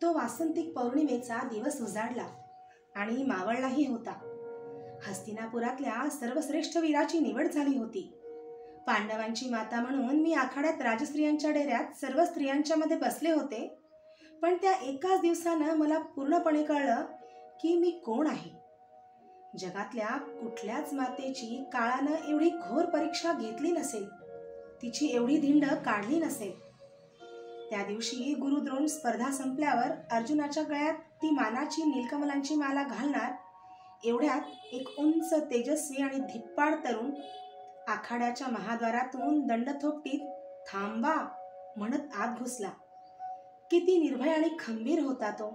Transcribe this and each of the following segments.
तो वासंतिक पौर्णिमेचा दिवस उजाडला आणि मावळलाही होता. हस्तिनापुरातल्या सर्वश्रेष्ठ वीराची निवड झाली होती. पांडवांची माता म्हणून मी आखाड्यात राजस्त्रियांच्या डेऱ्यात सर्व स्त्रियांच्या मध्ये बसले होते. पण त्या एकाच दिवसानं मला पूर्णपणे कळलं की मी कोण आहे. जगातल्या कुठल्याच मातेची काळानं एवढी घोर परीक्षा घेतली नसेल, तिची एवढी धिंड काढली नसेल. त्या दिवशी गुरुद्रोण स्पर्धा संपल्यावर अर्जुनाच्या गळ्यात ती मानाची नीलकमलांची माला घालणार एवढ्यात एक उंच तेजस्वी आणि धिप्पाड तरुण आखाड्याच्या महाद्वारातून दंड थोपटीत थांबा म्हणत आत घुसला. किती निर्भय आणि खंबीर होता तो.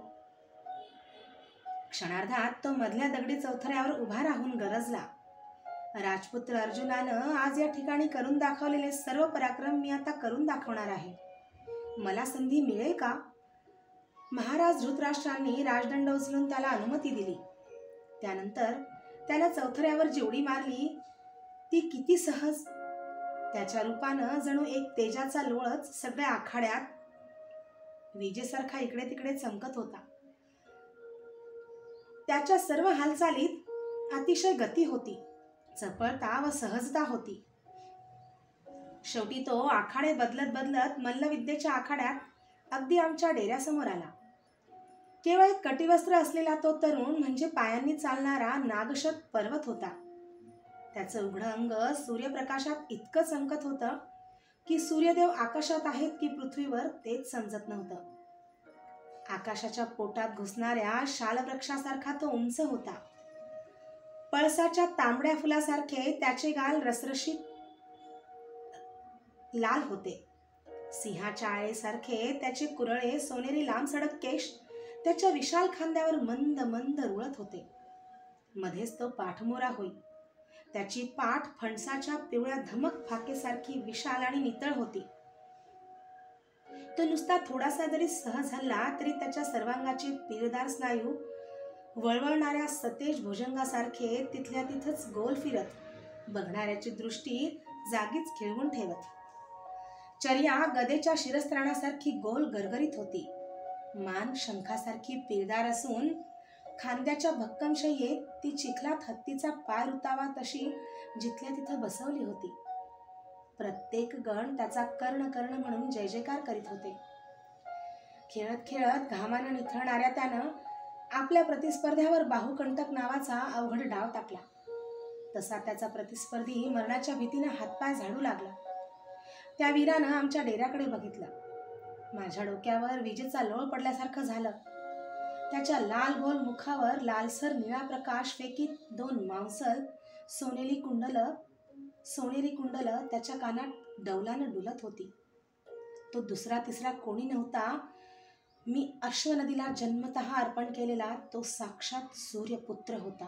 क्षणार्धात तो मधल्या दगडी चौथऱ्यावर उभा राहून गरजला, राजपुत्र अर्जुनानं आज या ठिकाणी करून दाखवलेले सर्व पराक्रम मी आता करून दाखवणार आहे. मला संधी मिळेल का? महाराज धृतराष्ट्रांनी राजदंड उचलून त्याला अनुमती दिली. त्यानंतर त्याला चौथऱ्यावर जेवढी मारली ती किती सहज. त्याच्या रूपानं जणू एक तेजाचा लोळच सगळ्या आखाड्यात विजेसारखा इकडे तिकडे चमकत होता. त्याच्या सर्व हालचालीत अतिशय गती होती, चपळता व सहजता होती. शेवटी तो आखाडे बदलत बदलत मल्लविद्येच्या आखाड्यात अगदी आमच्या डेऱ्यासमोर आला. केवळ एक कटिवस्त्र असलेला तो तरुण म्हणजे पायांनी चालणारा नागशत पर्वत होता. त्याचं उघडं अंग सूर्यप्रकाशात इतकं चमकत होतं की सूर्यदेव आकाशात आहेत की पृथ्वीवर तेच समजत नव्हतं. आकाशाच्या पोटात घुसणाऱ्या शालवृक्षासारखा तो उंच होता. पळसाच्या तांबड्या फुलासारखे त्याचे गाल रसरशीत लाल होते. सिंहाच्या आळेसारखे त्याचे कुरळे सोनेरी लांब सडक केश त्याच्या विशाल खांद्यावर मंद मंद रुळत होते. मध्येच तो पाठमोरा होई. त्याची पाठ फणसाच्या पिवळ्या धमक फाकेसारखी विशाल आणि नितळ होती. तो नुसता थोडासा जरी सहज हल्ला तरी त्याच्या सर्वांगाचे पिरदार स्नायू वळवळणाऱ्या सतेज भुजंगासारखे तिथल्या तिथंच गोल फिरत बघणाऱ्याची दृष्टी जागीच खिळवून ठेवत. चर्या गदेच्या शिरस्त्राणासारखी गोल गरगरीत होती. मान शंखासारखी पिरदार असून खांद्याच्या भक्कम शय्येत ती चिखलात हत्तीचा पाय रुतावा तशी जिथल्या तिथं बसवली होती. प्रत्येक गण त्याचा कर्ण कर्ण म्हणून जय जयकार करीत होते. खेळत खेळत घामानं निथळणाऱ्या त्यानं आपल्या प्रतिस्पर्ध्यावर बाहुकंटक नावाचा अवघड डाव टाकला. तसा त्याचा प्रतिस्पर्धी मरणाच्या भीतीनं हातपाय झाडू लागला. त्या वीरानं आमच्या डेऱ्याकडे बघितलं. माझ्या डोक्यावर विजेचा लोळ पडल्यासारखं झालं. त्याच्या लाल गोल मुखावर लालसर निळा प्रकाश फेकीत दोन मांसल सोनेरी कुंडल त्याच्या कानात डौलानं डुलत होती. तो दुसरा तिसरा कोणी नव्हता. मी अश्वनदीला जन्मतः अर्पण केलेला तो साक्षात सूर्यपुत्र होता.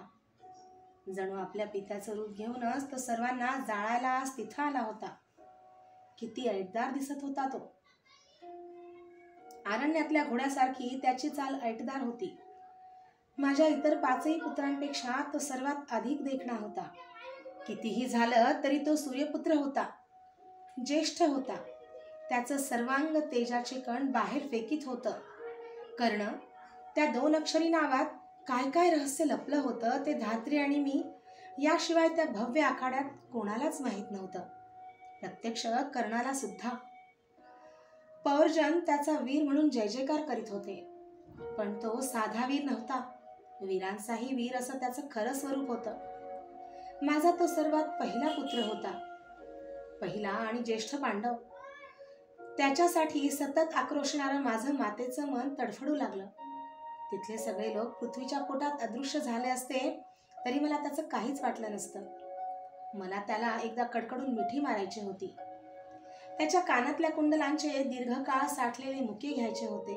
जणू आपल्या पित्याचं रूप घेऊनच तो सर्वांना जाळायला आज तिथं आला होता. किती ऐटदार दिसत होता तो. अरण्यातल्या घोड्यासारखी त्याची चाल ऐटदार होती. माझ्या इतर पाचही पुत्रांपेक्षा तो सर्वात अधिक देखणा होता. कितीही झालं तरी तो सूर्यपुत्र होता, ज्येष्ठ होता. त्याचं सर्वांग तेजाचे कण बाहेर फेकीत होतं. कर्ण, त्या दोन अक्षरी नावात काय काय रहस्य लपलं होतं ते धात्री आणि मी याशिवाय त्या भव्य आखाड्यात कोणालाच माहीत नव्हतं. प्रत्यक्ष कर्णाला सुद्धा. पौर्जन त्याचा वीर म्हणून जय जयकार करीत होते. पण तो साधा वीर नव्हता, वीरांचाही वीर असं त्याचं खरं स्वरूप होतं. माझा तो सर्वात पहिला पुत्र होता, पहिला आणि ज्येष्ठ पांडव. त्याच्यासाठी सतत आक्रोशणारं माझं मातेचं मन तडफडू लागलं. तिथले सगळे लोक पृथ्वीच्या पोटात अदृश्य झाले असते तरी मला त्याचं काहीच वाटलं नसतं. मला त्याला एकदा कडकडून मिठी मारायची होती. त्याच्या कानातल्या कुंडलांचे दीर्घकाळ साठलेले मुके घ्यायचे होते.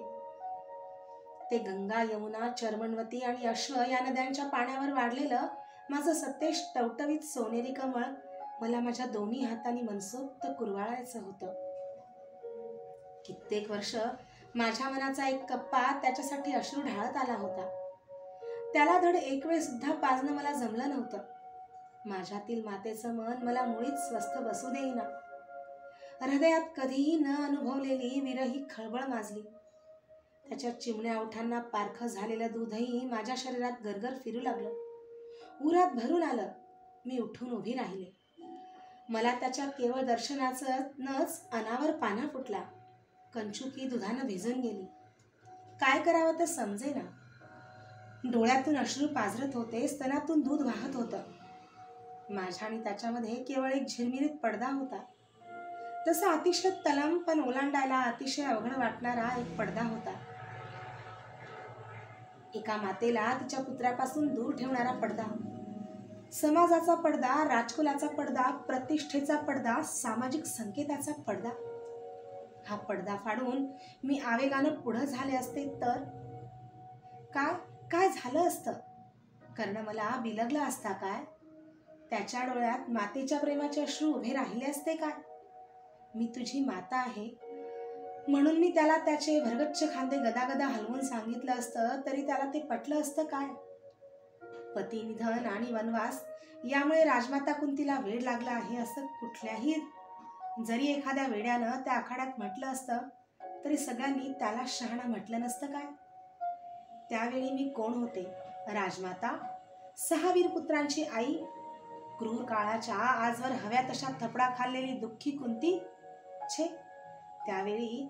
ते गंगा, यमुना, चर्मणवती आणि अश्व या नद्यांच्या पाण्यावर वाढलेलं माझं सतेज टवटवीत सोनेरी कमळ मला माझ्या दोन्ही हातांनी मनसोक्त कुरवाळायचं होतं. कित्येक वर्ष माझ्या मनाचा एक कप्पा त्याच्यासाठी अश्रू ढाळत आला होता. त्याला धड एक वेळ सुद्धा पाजणं मला जमलं नव्हतं. माझ्यातील मातेचं मन मला मुळीच स्वस्थ बसू देईना. हृदयात कधीही न अनुभवलेली विरही खळबळ माजली. त्याच्या चिमण्या ओठांना पारखं झालेलं दूधही माझ्या शरीरात गरगर फिरू लागलं. उरात भरून आलं. मी उठून उभी राहिले. मला त्याच्या केवळ दर्शनाचंच अनावर पाना फुटला. कंचुकी दुधानं भिजून गेली. काय करावं ते समजेना. डोळ्यातून अश्रू पाझरत होते, स्तनातून दूध वाहत होतं. माझ्या आणि त्याच्यामध्ये केवळ एक झिरमिरीत पडदा होता. तसा अतिशय तलम पण ओलांडायला अतिशय अवघड वाटणारा एक पडदा होता. एका मातेला तिच्या पुत्रापासून दूर ठेवणारा पडदा, समाजाचा पडदा, राजकुलाचा पडदा, प्रतिष्ठेचा पडदा, सामाजिक संकेताचा पडदा. हा पडदा फाडून मी आवेगानं पुढं झाले असते तर काय काय झालं असतं? कर्ण मला बिलगला असता काय? त्याच्या डोळ्यात मातेच्या प्रेमाचे अश्रू उभे राहिले असते काय? मी तुझी माता आहे म्हणून मी त्याला त्याचे भरगच्च खांदे गदागदा हलवून सांगितलं असतं तरी त्याला ते पटलं असतं काय? पती निधन आणि वनवास यामुळे राजमाता कुंतीला वेड लागला आहे असं कुठल्याही जरी एखाद्या वेड्यानं त्या आखाड्यात म्हटलं असतं तरी सगळ्यांनी त्याला शहाणा म्हटलं नसतं काय? त्यावेळी मी कोण होते? राजमाता, 6 वीर पुत्रांची आई, क्रूर काळाच्या आजवर हव्या तशा थपडा खाल्लेली दुःखी कुंती? छे, त्यावेळी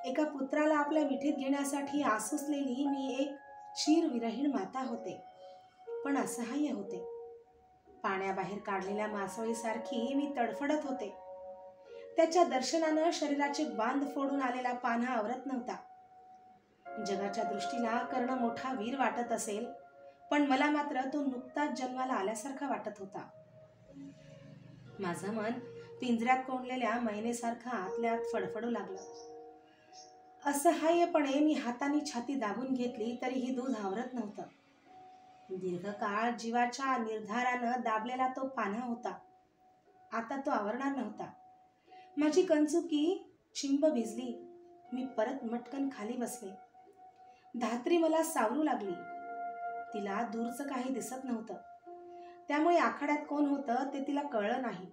एका पुत्राला आपल्या मिठीत घेण्यासाठी आसुसलेली मी एक चिरविरहीण माता होते, पण असहाय्य होते. पाण्याबाहेर काढलेल्या मासोळीसारखी मी तडफडत होते. त्याच्या दर्शनानं शरीराचे बांध फोडून आलेला पान्हा आवरत नव्हता. जगाच्या दृष्टीला कर्ण मोठा वीर वाटत असेल, पण मला मात्र तो नुकताच जन्माला आल्यासारखा वाटत होता. माझं मन पिंजऱ्यात कोंडलेल्या मैनेसारखं आतल्या आत फडफडू लागलं. असहाय्यपणे मी हाताने छाती दाबून घेतली तरीही दूध आवरत नव्हतं. दीर्घकाळ जीवाच्या निर्धारानं दाबलेला तो पान्हा होता. आता तो आवरणार नव्हता. माझी कंचुकी चिंब भिजली. मी परत मटकन खाली बसले. धात्री मला सावरू लागली. तिला दूरचं काही दिसत नव्हतं, त्यामुळे आखाड्यात कोण होतं ते तिला कळलं नाही.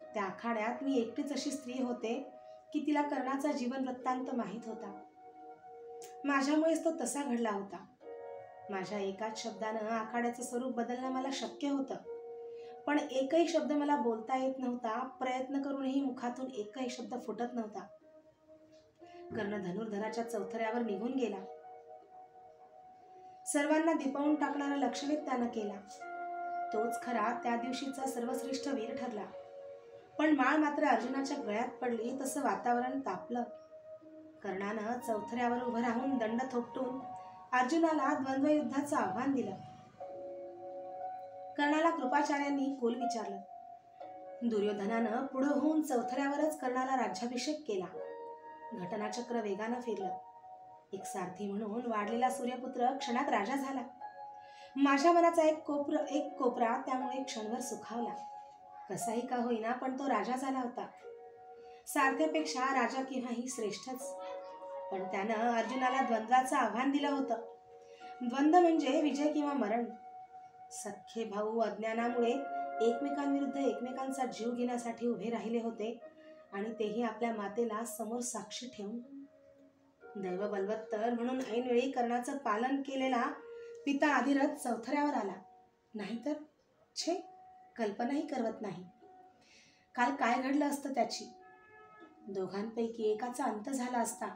त्या आखाड्यात मी एकटीच अशी स्त्री होते की तिला कर्णाचा जीवन वृत्तांत माहीत होता. माझ्यामुळेच तो तसा घडला होता. माझ्या एकाच शब्दानं आखाड्याचं स्वरूप बदलणं मला शक्य होतं, पण एकही शब्द मला बोलता येत नव्हता. प्रयत्न करूनही मुखातून एकही शब्द फुटत नव्हता. कर्ण धनुर्धराच्या चौथऱ्यावर निघून गेला. सर्वांना दिपवून टाकणारा लक्षणीत त्यानं केला. तोच खरा त्या दिवशीचा सर्वश्रेष्ठ वीर ठरला. पण माळ मात्र अर्जुनाच्या गळ्यात पडली तसं वातावरण तापलं. कर्णानं चौथऱ्यावर उभं राहून दंड थोपटून अर्जुनाला द्वंद्वयुद्धाचं आव्हान दिलं. कर्णाला कृपाचार्यांनी कुल विचारलं. दुर्योधनानं पुढं होऊन चौथऱ्यावरच कर्णाला राज्याभिषेक केला. घटनाचक्र वेगानं फिरलं. एक सारथी म्हणून वाढलेला सूर्यपुत्र क्षणात राजा झाला. माझ्या मनाचा एक कोपरा त्यामुळे क्षणभर सुखावला. कसाही का होईना पण तो राजा झाला होता. सारथ्यापेक्षा राजा केव्हाही श्रेष्ठच. पण त्यानं अर्जुनाला द्वंद्वाचं आव्हान दिलं होतं. द्वंद्व म्हणजे विजय किंवा मरण. सख्खे भाऊ अज्ञानामुळे एकमेकांविरुद्ध एकमेकांचा जीव घेण्यासाठी उभे राहिले होते, आणि तेही आपल्या मातेला समोर साक्षी ठेवून. दैव बलवत्तर म्हणून ऐनवेळी कर्णाचं पालन केलेला पिता अधिरथ चौथऱ्यावर आला. नाहीतर छे, कल्पनाही करवत नाही. काल काय घडलं असतं त्याची. दोघांपैकी एकाचा अंत झाला असता,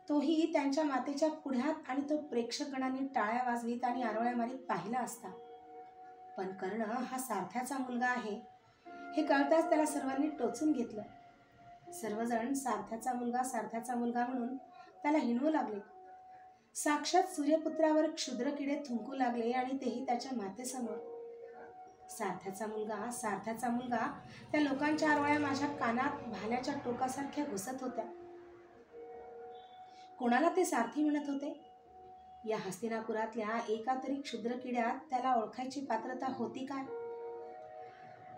तोही त्यांच्या मातेच्या पुढ्यात, आणि तो प्रेक्षकगणांनी टाळ्या वाजवीत आणि आरोळ्या मारीत पाहिला असता. पण कर्ण हा सारथ्याचा मुलगा आहे हे कळताच त्याला सर्वांनी टोचून घेतलं. सर्वजण सारथ्याचा मुलगा म्हणून त्याला हिणवू लागले. साक्षात सूर्यपुत्रावर क्षुद्र किडे थुंकू लागले, आणि तेही त्याच्या मातेसमोर. सारथ्याचा मुलगा त्या लोकांच्या आरोळ्या माझ्या कानात भाल्याच्या टोकासारख्या घुसत होत्या. कोणाला ते सारथी म्हणत होते? या हस्तिनापुरातल्या एका तरी क्षुद्र किड्यात त्याला ओळखायची पात्रता होती काय?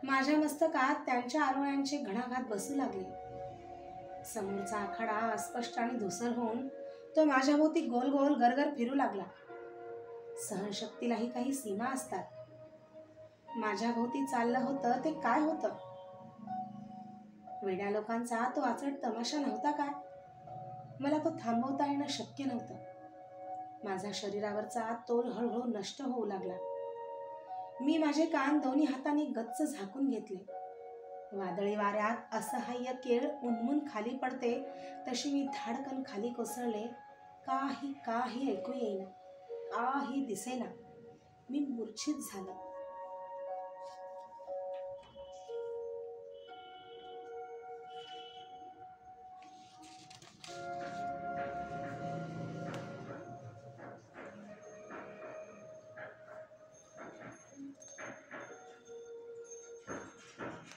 माझ्या मस्तकात त्यांच्या आरोळ्यांचे घणाघात बसू लागले. समोरचा आखाडा अस्पष्ट आणि धुसर होऊन तो माझ्याभोवती गोल गोल गरगर फिरू लागला. सहनशक्तीलाही काही सीमा असतात. माझ्या भोवती चाललं होतं ते काय होतं? वेड्या लोकांचा तो आचट तमाशा नव्हता काय? मला तो थांबवता येणं शक्य नव्हतं. माझा शरीरावरचा तोल हळूहळू नष्ट होऊ लागला. मी माझे कान दोन्ही हातांनी गच्च झाकून घेतले. वादळी वाऱ्यात असहाय्य केळ उन्मून खाली पडते तशी मी धाडकन खाली कोसळले. काही काही ऐकू येईना, काही दिसेना. मी मूर्छित झालो.